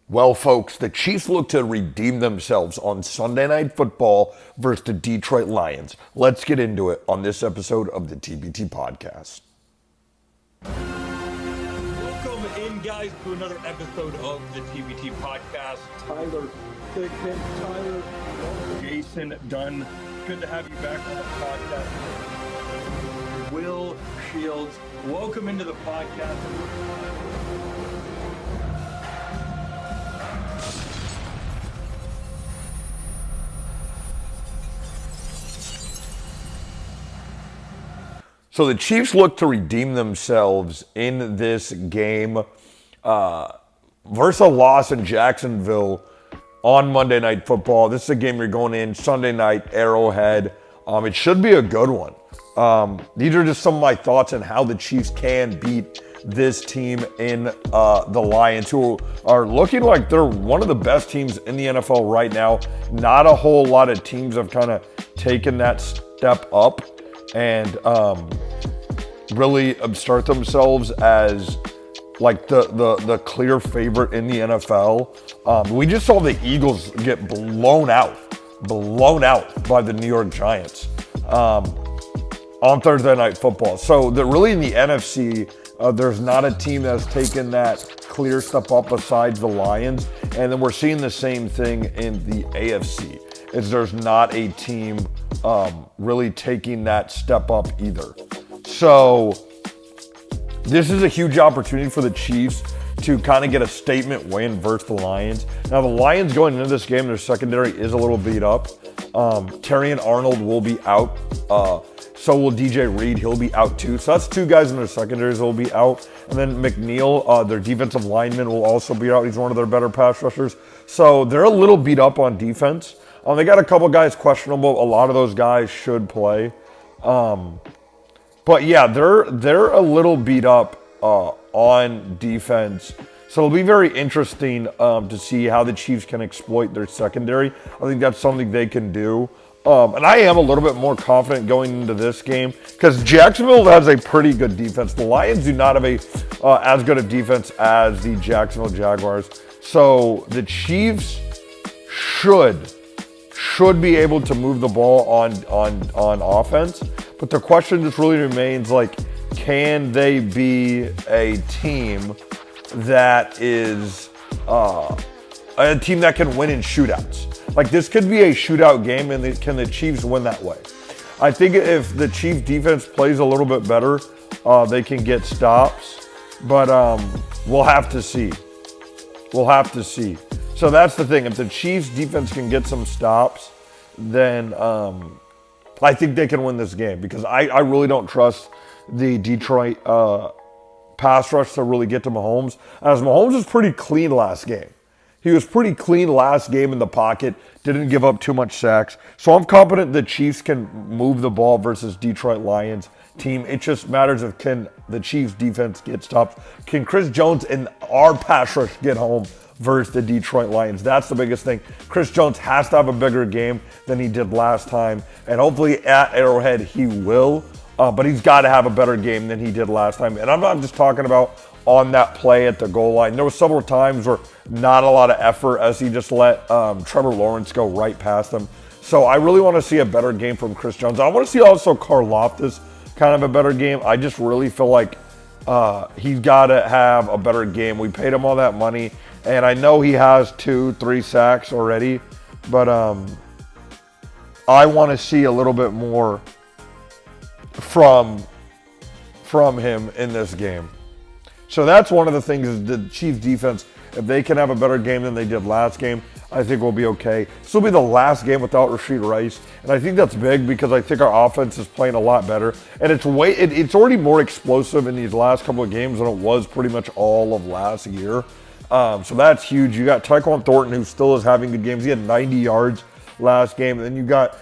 Well, folks, the Chiefs look to redeem themselves on Sunday Night Football versus the Detroit Lions. Let's get into it on this episode of the TBT Podcast. Welcome in, guys, to another episode of the TBT Podcast. Tyler Thickman, Tyler, Jason Dunn. Good to have you back on the podcast. Will Shields, welcome into the podcast. So the Chiefs look to redeem themselves in this game versus a loss in Jacksonville on Monday Night Football. This is a game you're going in Sunday night, Arrowhead. It should be a good one. These are just some of my thoughts on how the Chiefs can beat this team in the Lions, who are looking like they're one of the best teams in the NFL right now. Not a whole lot of teams have kind of taken that step up and really start themselves as like the clear favorite in the NFL. We just saw the Eagles get blown out by the New York Giants on Thursday Night Football. So really in the NFC, there's not a team that's taken that clear step up besides the Lions. And then we're seeing the same thing in the AFC. There's not a team really taking that step up either. So this is a huge opportunity for the Chiefs to kind of get a statement win versus the Lions. Now the Lions going into this game, their secondary is a little beat up. Terry and Arnold will be out. So will DJ Reed. He'll be out too. So that's two guys in their secondaries will be out. And then McNeil, their defensive lineman, will also be out. He's one of their better pass rushers. So they're a little beat up on defense. They got a couple guys questionable. A lot of those guys should play. But yeah, they're a little beat up on defense. So it'll be very interesting to see how the Chiefs can exploit their secondary. I think that's something they can do. And I am a little bit more confident going into this game because Jacksonville has a pretty good defense. The Lions do not have as good a defense as the Jacksonville Jaguars. So the Chiefs should be able to move the ball on offense. But the question just really remains, like, can they be a team that is a team that can win in shootouts? Like, this could be a shootout game, and can the Chiefs win that way? I think if the Chiefs defense plays a little bit better, they can get stops. But we'll have to see. We'll have to see. So that's the thing. If the Chiefs defense can get some stops, then I think they can win this game because I really don't trust the Detroit pass rush to really get to Mahomes. As Mahomes was pretty clean last game. He was pretty clean last game in the pocket, didn't give up too much sacks. So I'm confident the Chiefs can move the ball versus Detroit Lions team. It just matters if can the Chiefs defense get stopped. Can Chris Jones and our pass rush get home versus the Detroit Lions? That's the biggest thing. Chris Jones has to have a bigger game than he did last time. And hopefully at Arrowhead he will. But he's got to have a better game than he did last time. And I'm not just talking about on that play at the goal line. There were several times where not a lot of effort as he just let Trevor Lawrence go right past him. So I really want to see a better game from Chris Jones. I want to see also Karlaftis kind of a better game. I just really feel like he's got to have a better game. We paid him all that money, and I know he has 2-3 sacks already, but I want to see a little bit more from him in this game. So that's one of the things is the Chiefs defense, if they can have a better game than they did last game, I think we'll be okay. This will be the last game without Rashid Rice, and I think that's big because I think our offense is playing a lot better, and it's already more explosive in these last couple of games than it was pretty much all of last year. So that's huge. You got Tyquan Thornton, who still is having good games. He had 90 yards last game. And then you got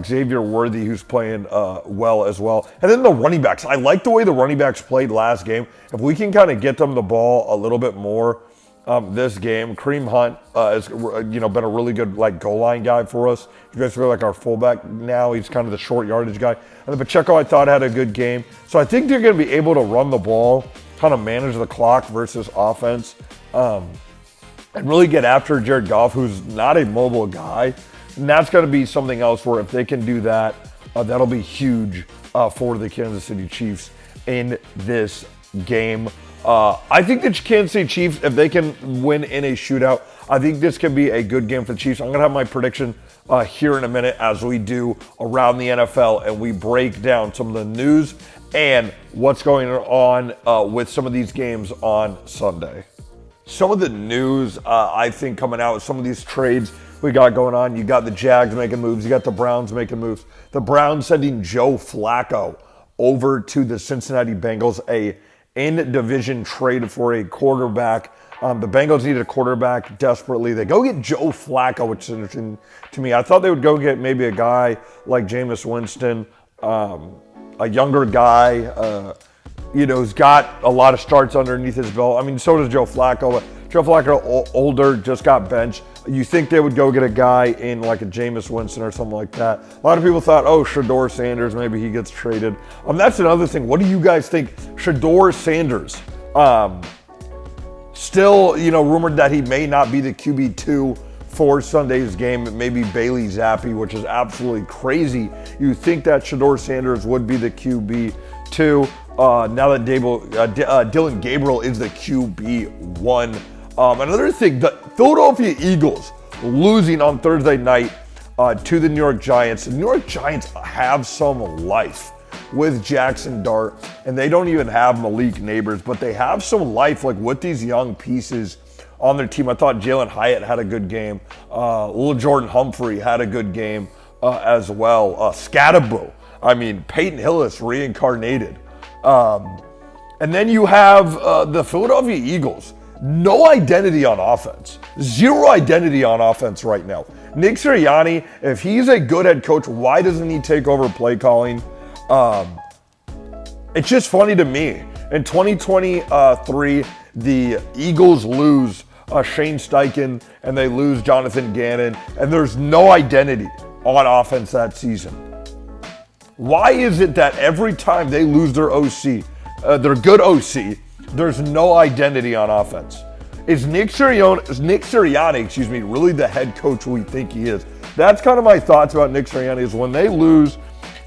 Xavier Worthy, who's playing well as well. And then the running backs. I like the way the running backs played last game. If we can kind of get them the ball a little bit more this game, Kareem Hunt has been a really good goal line guy for us. He's basically like our fullback now. He's kind of the short yardage guy. And then Pacheco, I thought, had a good game. So I think they're going to be able to run the ball, kind of manage the clock versus offense. and really get after Jared Goff, who's not a mobile guy. And that's going to be something else where if they can do that, that'll be huge for the Kansas City Chiefs in this game. I think the Kansas City Chiefs, if they can win in a shootout, I think this can be a good game for the Chiefs. I'm going to have my prediction here in a minute as we do around the NFL and we break down some of the news and what's going on with some of these games on Sunday. Some of the news I think coming out with some of these trades we got going on. You got the Jags making moves. You got the Browns making moves. The Browns sending Joe Flacco over to the Cincinnati Bengals, a in-division trade for a quarterback. The Bengals needed a quarterback desperately. They go get Joe Flacco, which is interesting to me. I thought they would go get maybe a guy like Jameis Winston, a younger guy, who's got a lot of starts underneath his belt. I mean, so does Joe Flacco. Joe Flacco, older, just got benched. You think they would go get a guy in like a Jameis Winston or something like that. A lot of people thought, Shedeur Sanders, maybe he gets traded. That's another thing. What do you guys think? Shedeur Sanders, still, rumored that he may not be the QB2 for Sunday's game. It may be Bailey Zappi, which is absolutely crazy. You think that Shedeur Sanders would be the QB2. Now that Dylan Gabriel is the QB1. Another thing, the Philadelphia Eagles losing on Thursday night to the New York Giants. The New York Giants have some life with Jackson Dart, and they don't even have Malik Neighbors, but they have some life like with these young pieces on their team. I thought Jalen Hyatt had a good game. Little Jordan Humphrey had a good game as well. Scatterbo. Peyton Hillis reincarnated. And then you have the Philadelphia Eagles. No identity on offense. Zero identity on offense right now. Nick Sirianni, if he's a good head coach, why doesn't he take over play calling? It's just funny to me. In 2023, the Eagles lose Shane Steichen and they lose Jonathan Gannon, and there's no identity on offense that season. Why is it that every time they lose their OC, their good OC, there's no identity on offense? Is Nick Sirianni, really the head coach we think he is? That's kind of my thoughts about Nick Sirianni, is when they lose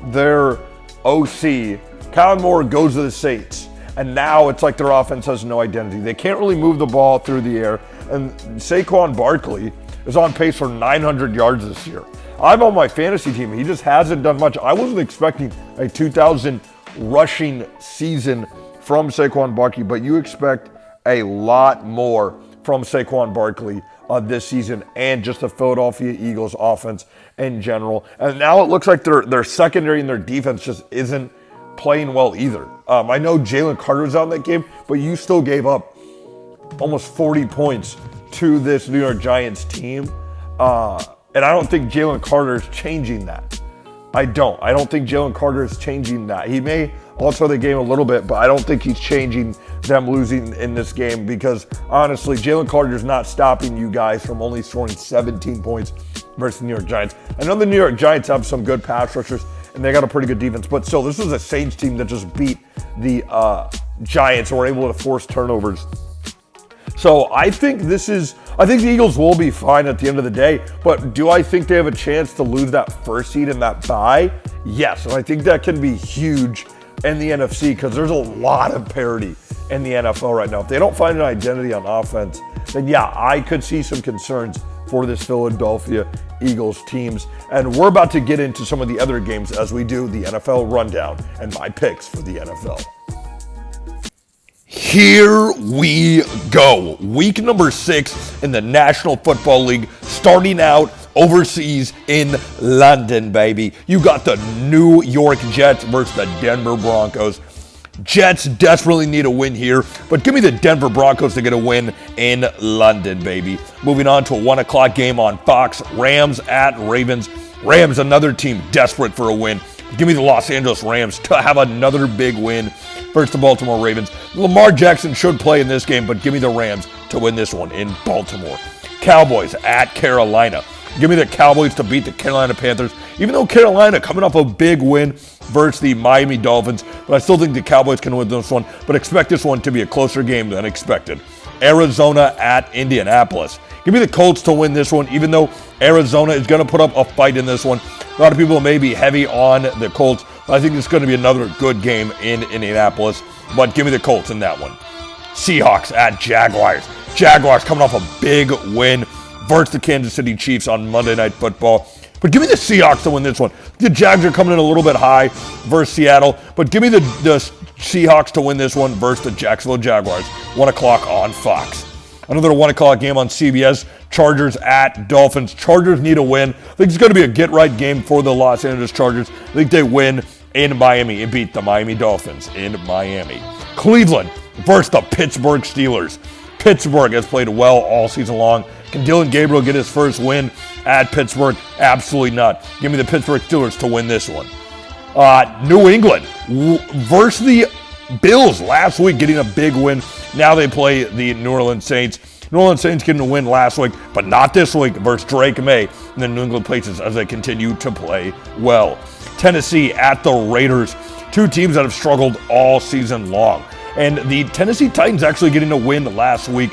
their OC, Kyle Moore goes to the Saints, and now it's like their offense has no identity. They can't really move the ball through the air, and Saquon Barkley is on pace for 900 yards this year. I'm on my fantasy team. He just hasn't done much. I wasn't expecting a 2,000 rushing season from Saquon Barkley, but you expect a lot more from Saquon Barkley this season and just the Philadelphia Eagles offense in general. And now it looks like their secondary and their defense just isn't playing well either. I know Jalen Carter's out in that game, but you still gave up almost 40 points to this New York Giants team. And I don't think Jalen Carter is changing that. I don't think Jalen Carter is changing that. He may alter the game a little bit, but I don't think he's changing them losing in this game, because honestly, Jalen Carter is not stopping you guys from only scoring 17 points versus the New York Giants. I know the New York Giants have some good pass rushers, and they got a pretty good defense, but still, this was a Saints team that just beat the Giants and were able to force turnovers. So I think the Eagles will be fine at the end of the day, but do I think they have a chance to lose that first seed in that bye? Yes, and I think that can be huge in the NFC, because there's a lot of parity in the NFL right now. If they don't find an identity on offense, then yeah, I could see some concerns for this Philadelphia Eagles teams. And we're about to get into some of the other games as we do the NFL rundown and my picks for the NFL. Here we go. Week number 6 in the National Football League, starting out overseas in London, baby. You got the New York Jets versus the Denver Broncos. Jets desperately need a win here, but give me the Denver Broncos to get a win in London, baby. Moving on to a 1 o'clock game on Fox, Rams at Ravens. Rams, another team desperate for a win. Give me the Los Angeles Rams to have another big win versus the Baltimore Ravens. Lamar Jackson should play in this game, but give me the Rams to win this one in Baltimore. Cowboys at Carolina. Give me the Cowboys to beat the Carolina Panthers, even though Carolina coming off a big win versus the Miami Dolphins, but I still think the Cowboys can win this one, but expect this one to be a closer game than expected. Arizona at Indianapolis. Give me the Colts to win this one, even though Arizona is going to put up a fight in this one. A lot of people may be heavy on the Colts, but I think it's going to be another good game in Indianapolis. But give me the Colts in that one. Seahawks at Jaguars. Jaguars coming off a big win versus the Kansas City Chiefs on Monday Night Football. But give me the Seahawks to win this one. The Jags are coming in a little bit high versus Seattle, but give me the Seahawks to win this one versus the Jacksonville Jaguars. 1 o'clock on Fox. Another 1 o'clock game on CBS. Chargers at Dolphins. Chargers need a win. I think it's going to be a get-right game for the Los Angeles Chargers. I think they win in Miami and beat the Miami Dolphins in Miami. Cleveland versus the Pittsburgh Steelers. Pittsburgh has played well all season long. Can Dylan Gabriel get his first win at Pittsburgh? Absolutely not. Give me the Pittsburgh Steelers to win this one. New England versus the Bills last week, getting a big win. Now they play the New Orleans Saints. New Orleans Saints getting a win last week, but not this week versus Drake May and the New England Patriots as they continue to play well. Tennessee at the Raiders. Two teams that have struggled all season long. And the Tennessee Titans actually getting a win last week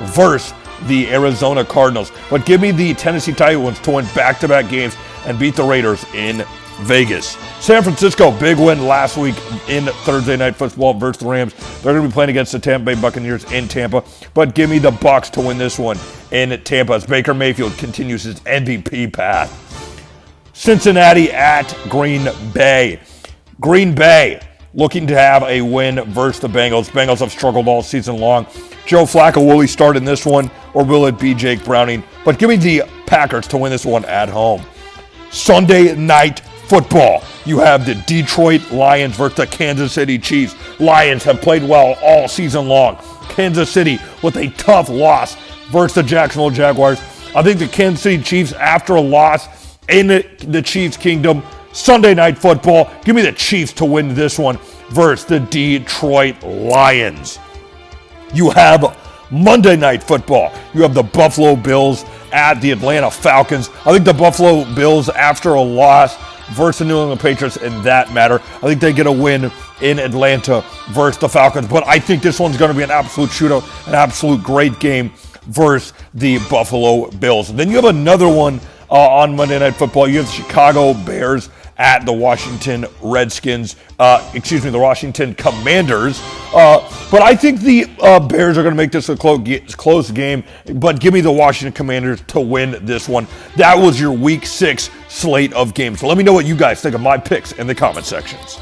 versus the Arizona Cardinals. But give me the Tennessee Titans to win back-to-back games and beat the Raiders in Vegas. San Francisco, big win last week in Thursday Night Football versus the Rams. They're going to be playing against the Tampa Bay Buccaneers in Tampa. But give me the Bucs to win this one in Tampa as Baker Mayfield continues his MVP path. Cincinnati at Green Bay. Green Bay looking to have a win versus the Bengals. Bengals have struggled all season long. Joe Flacco, will he start in this one, or will it be Jake Browning? But give me the Packers to win this one at home. Sunday Night Football. You have the Detroit Lions versus the Kansas City Chiefs. Lions have played well all season long. Kansas City with a tough loss versus the Jacksonville Jaguars. I think the Kansas City Chiefs, after a loss in the Chiefs' kingdom, Sunday Night Football, give me the Chiefs to win this one versus the Detroit Lions. You have Monday Night Football. You have the Buffalo Bills at the Atlanta Falcons. I think the Buffalo Bills, after a loss versus the New England Patriots in that matter, I think they get a win in Atlanta versus the Falcons. But I think this one's going to be an absolute shootout, an absolute great game versus the Buffalo Bills. And then you have another one on Monday Night Football. You have the Chicago Bears at the Washington Redskins, the Washington Commanders. But I think the Bears are going to make this a close game, but give me the Washington Commanders to win this one. That was your Week 6 slate of games. So let me know what you guys think of my picks in the comment sections.